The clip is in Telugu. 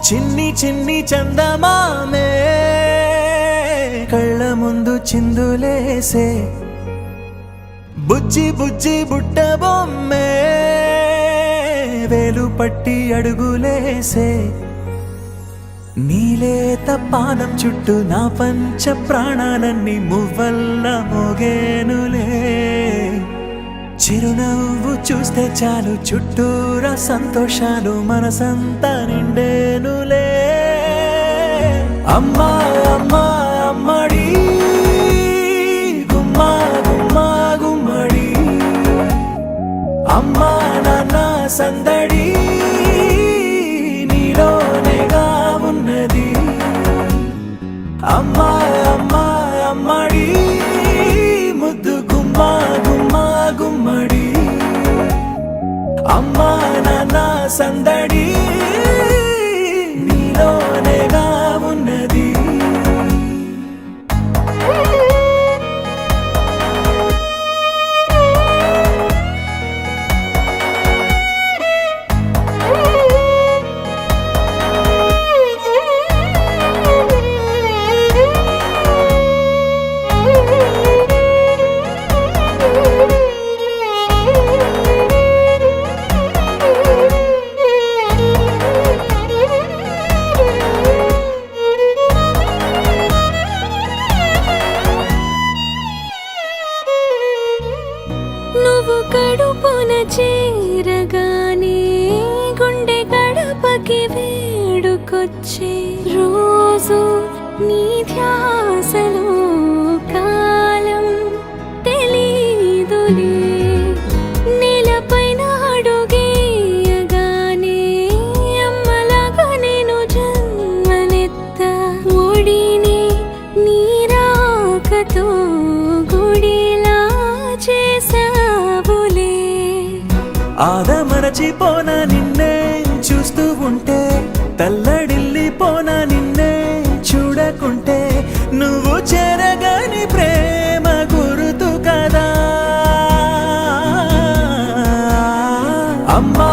చిన్ని చిన్ని చందమామే కళ్ళ ముందు చిందులేసే బుజ్జి బుజ్జి బుట్ట బొమ్మే వేలు పట్టి అడుగులేసే నీలేత పానం చుట్టూ నా పంచ ప్రాణాలన్నీ మువ్వల్ల మోగేనులే చిరునవ్వు చూస్తే చాలు చుట్టూరా సంతోషాలు మనసంతా నిండేనులే అమ్మా అమ్మా అమ్మడి గుమ్మా గుమ్మా గుమ్మడి అమ్మా నాన్న సందడి నీలోనేగా ఉన్నది అమ్మా అమ్మా అమ్మడి ముద్దు గుమ్మా గుమ్మా గుమ్మడి అమ్మా నాన్న సందడి నీలోనేగా ఉన్నది నువ్వు కడుపున చేరగానే గుండె గడపకి వేడుకొచ్చే రోజు నీ ధ్యాసలో కాలం తెలీదులే నేలపైన అడుగేయగానే అమ్మలాగా నేను జన్మనెత్త ఒడిని నీ రాకతో గుడిలా చేసావులే ఆదమరచిపోనా నిన్నే చూస్తూ ఉంటే తల్లడిల్లిపోనా నిన్నే చూడకుంటే నువ్వు చెరగని ప్రేమ గురుతు కదా అమ్మా